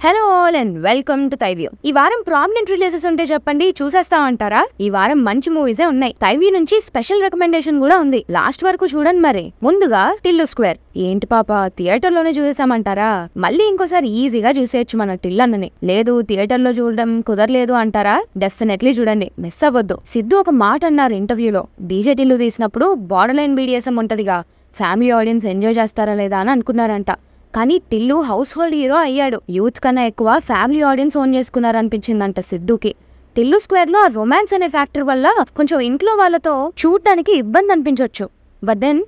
Hello all and welcome to తైవ్యూ. ఈ వారం ప్రామినెంట్ రిలీజెస్ ఉంటే చెప్పండి, చూసేస్తామంటారా? ఈ వారం మంచి మూవీసే ఉన్నాయి. తైవ్యూ నుంచి స్పెషల్ రికమెండేషన్ కూడా ఉంది, లాస్ట్ వరకు చూడండి. మరి ముందుగా టిల్లు స్క్వేర్. ఏంటి పాప, థియేటర్ లోనే చూసేసామంటారా? మళ్ళీ ఇంకోసారి ఈజీగా చూసేయచ్చు మన టిల్లు అన్నని. లేదు థియేటర్ లో చూడడం కుదరలేదు అంటారా? డెఫినెట్లీ చూడండి, మిస్ అవ్వద్దు. సిద్ధు ఒక మాట అన్నారు ఇంటర్వ్యూలో, డీజే టిల్లు తీసినప్పుడు బార్డర్ లైన్ BDSM ఉంటదిగా, ఫ్యామిలీ ఆడియన్స్ ఎంజాయ్ చేస్తారా లేదా అని అనుకున్నారంట. కానీ టిల్లు హౌస్ హోల్డ్ హీరో అయ్యాడు. యూత్ కన్నా ఎక్కువ ఫ్యామిలీ ఆడియన్స్ ఓన్ చేసుకున్నారనిపించిందంట సిద్ధుకి. టిల్లు స్క్వేర్ లో రొమాన్స్ అనే ఫ్యాక్టర్ వల్ల కొంచెం ఇంట్లో వాళ్ళతో చూడటానికి ఇబ్బంది అనిపించవచ్చు. బట్ దెన్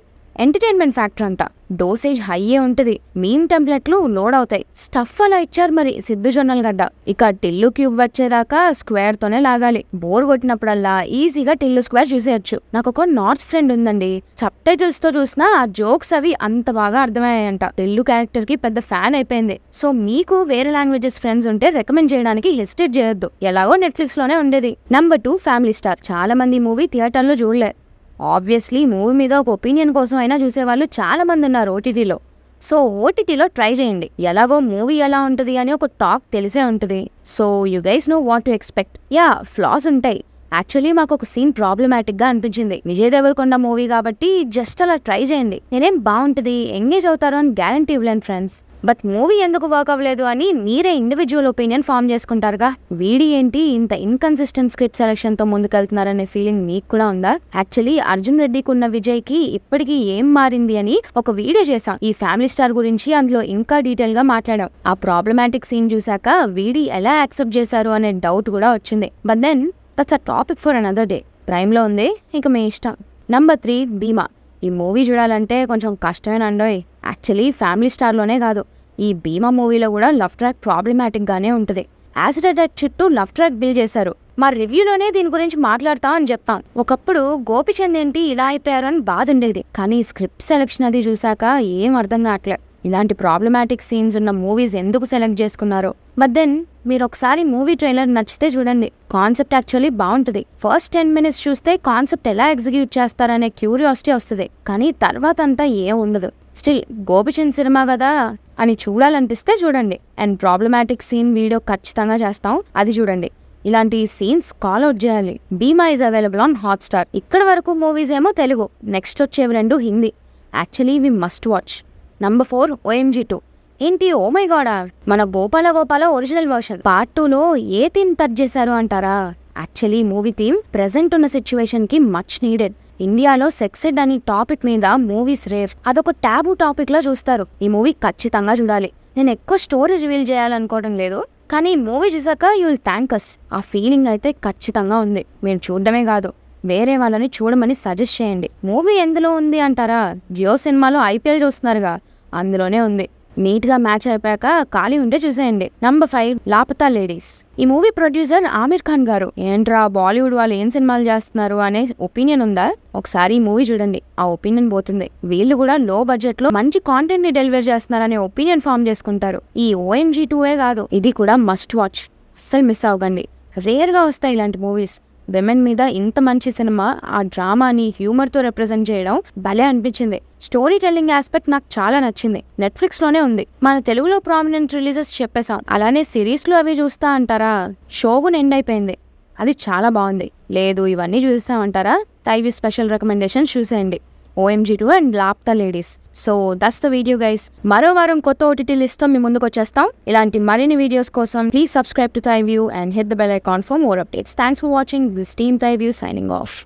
ఎంటర్టైన్మెంట్ ఫ్యాక్టర్ అంట, డోసేజ్ హైయే ఉంటది. మీమ్ టెంప్లెట్లు లోడ్ అవుతాయి. స్టఫ్ అలా ఇచ్చారు మరి సిద్ధు జొన్నల గడ్డ. ఇక టిల్లు క్యూబ్ వచ్చేదాకా స్క్వేర్ తోనే లాగాలి. బోర్ కొట్టినప్పుడల్లా ఈజీగా టిల్లు స్క్వేర్ చూసేయచ్చు. నాకు ఒక నార్త్ ఫ్రెండ్ ఉందండి, సబ్ టైటిల్స్ తో చూసినా ఆ జోక్స్ అవి అంత బాగా అర్థమయ్యాయంట. టిల్లు క్యారెక్టర్ కి పెద్ద ఫ్యాన్ అయిపోయింది. సో మీకు వేరే లాంగ్వేజెస్ ఫ్రెండ్స్ ఉంటే రికమెండ్ చేయడానికి హెసిటేట్ చేయొద్దు, ఎలాగో నెట్ఫ్లిక్స్ లోనే ఉండేది. Number 2 family star. చాలా మంది మూవీ థియేటర్ లో చూడలే. ఆబ్వియస్లీ మూవీ మీద ఒక ఒపీనియన్ కోసం అయినా చూసేవాళ్ళు చాలా మంది ఉన్నారు ఓటీటీలో. సో ఓటీటీలో ట్రై చేయండి, ఎలాగో మూవీ ఎలా ఉంటుంది అని ఒక టాక్ తెలిసే ఉంటుంది. So you guys know what to expect. Yeah, floss ఉంటాయి. యాక్చువల్లీ మాకు ఒక సీన్ ప్రాబ్లమాటిక్ గా అనిపించింది. విజయ్ దేవరకొండ మూవీ కాబట్టి జస్ట్ అలా ట్రై చేయండి, నేనేం బాగుంటుంది ఎంగేజ్ అవుతారు అని గ్యారంటీ ఇవ్వలేను ఫ్రెండ్స్. బట్ మూవీ ఎందుకు వర్క్ అవ్వలేదు అని మీరే ఇండివిజువల్ ఒపీనియన్ ఫామ్ చేసుకుంటారుగా. వీడి ఏంటి ఇంత ఇన్కన్సిస్టెంట్ స్క్రిప్ట్ సెలెక్షన్ తో ముందుకెళ్తున్నారనే ఫీలింగ్ మీకు కూడా ఉందా? యాక్చువల్లీ అర్జున్ రెడ్డికి ఉన్న విజయ్ కి ఇప్పటికీ ఏం మారింది అని ఒక వీడియో చేశాం ఈ ఫ్యామిలీ స్టార్ గురించి. అందులో ఇంకా డీటెయిల్ గా మాట్లాడాం. ఆ ప్రాబ్లమాటిక్ సీన్ చూసాక వీడి ఎలా యాక్సెప్ట్ చేశారు అనే డౌట్ కూడా వచ్చింది. But then that's a topic for another day. Prime లో ఉంది, ఇక మీ ఇష్టం. నెంబర్ 3 భీమా. ఈ మూవీ చూడాలంటే కొంచెం కష్టమైన అండోయ్. యాక్చువల్లీ ఫ్యామిలీ స్టార్ లోనే కాదు, ఈ భీమా మూవీలో కూడా లవ్ ట్రాక్ ప్రాబ్లమాటిక్ గానే ఉంటుంది. యాసిడ్ అటాక్ చుట్టూ లవ్ ట్రాక్ బిల్డ్ చేశారు. మా రివ్యూలోనే దీని గురించి మాట్లాడతాం అని చెప్పాం. ఒకప్పుడు గోపిచంద్ ఏంటి ఇలా అయిపోయారు అని బాధ ఉండేది, కానీ స్క్రిప్ట్ సెలెక్షన్ అది చూసాక ఏం అర్థం కావట్లే. ఇలాంటి ప్రాబ్లమాటిక్ సీన్స్ ఉన్న మూవీస్ ఎందుకు సెలెక్ట్ చేసుకున్నారో. బట్ దెన్ మీరు ఒకసారి మూవీ ట్రైలర్ నచ్చితే చూడండి, కాన్సెప్ట్ యాక్చువల్లీ బాగుంటుంది. ఫస్ట్ 10 minutes చూస్తే కాన్సెప్ట్ ఎలా ఎగ్జిక్యూట్ చేస్తారనే క్యూరియాసిటీ వస్తుంది, కానీ తర్వాత అంతా ఏం ఉండదు. స్టిల్ గోపిచంద్ సినిమా కదా అని చూడాలనిపిస్తే చూడండి. అండ్ ప్రాబ్లమాటిక్ సీన్ వీడియో ఖచ్చితంగా చేస్తాం, అది చూడండి. ఇలాంటి సీన్స్ కాల్ అవుట్ చేయాలి. Bhima is available on Hotstar. ఇక్కడ వరకు మూవీస్ ఏమో తెలుగు, నెక్స్ట్ వచ్చేవి 2 Hindi. Actually we must watch. Number 4 OMG 2. ఏంటి ఓ మై గాడ్, మన గోపాల ఒరిజినల్ వర్షన్ పార్ట్ 2లో ఏ థీమ్ టచ్ చేశారు అంటారా? యాక్చువల్లీ మూవీ థీమ్ ప్రెసెంట్ ఉన్న సిచ్యువేషన్ కి మచ్ నీడెడ్. ఇండియాలో సెక్సెడ్ అనే టాపిక్ మీద మూవీస్ రేర్, అదొక టాబూ టాపిక్ లా చూస్తారు. ఈ మూవీ ఖచ్చితంగా చూడాలి. నేను ఎక్కువ స్టోరీ రివీల్ చేయాలనుకోవడం లేదు, కానీ ఈ మూవీ చూసాక యూ విల్ థ్యాంక్ అస్. ఆ ఫీలింగ్ అయితే ఖచ్చితంగా ఉంది. మీరు చూడడమే కాదు, వేరే వాళ్ళని చూడమని సజెస్ట్ చేయండి. మూవీ ఎందులో ఉంది అంటారా? జియో సినిమాలో IPL చూస్తున్నారుగా, అందులోనే ఉంది. నీట్ గా మ్యాచ్ అయిపోయాక ఖాళీ ఉంటే చూసేయండి. Number 5 Laapataa ladies. ఈ మూవీ ప్రొడ్యూసర్ ఆమిర్ ఖాన్ గారు. ఏంట్రా బాలీవుడ్ వాళ్ళు ఏం సినిమాలు చేస్తున్నారు అనే ఒపీనియన్ ఉందా? ఒకసారి ఈ మూవీ చూడండి, ఆ ఒపీనియన్ పోతుంది. వీళ్ళు కూడా లో బడ్జెట్ లో మంచి కాంటెంట్ ని డెలివర్ చేస్తున్నారనే ఒపీనియన్ ఫామ్ చేసుకుంటారు. ఈ OMG 2 కాదు, ఇది కూడా మస్ట్ వాచ్, అస్సలు మిస్ అవ్వకండి. రేర్ గా వస్తాయి ఇలాంటి మూవీస్. విమెన్ మీద ఇంత మంచి సినిమా ఆ డ్రామాని హ్యూమర్ తో రిప్రజెంట్ చేయడం భలే అనిపించింది. స్టోరీ టెల్లింగ్ ఆస్పెక్ట్ నాకు చాలా నచ్చింది. నెట్ఫ్లిక్స్ లోనే ఉంది. మన తెలుగులో ప్రామినెంట్ రిలీజెస్ చెప్పేశాం. అలానే సిరీస్ లో అవి చూస్తా అంటారా? షోగున్ ఎండ్ అయిపోయింది, అది చాలా బాగుంది. లేదు ఇవన్నీ చూస్తామంటారా? తైవ్యూ స్పెషల్ రికమెండేషన్స్ చూసేయండి, OMG 2 and Laapataa ladies. So that's the video guys. మరో వారం కొత్త OTT లిస్ట్ మీ ముందుకు వచ్చేస్తాం. ఇలాంటి మరిన్ని వీడియోస్ కోసం please subscribe to తైవ్యూ and hit the bell icon for more updates. Thanks for watching. This team తైవ్యూ signing off.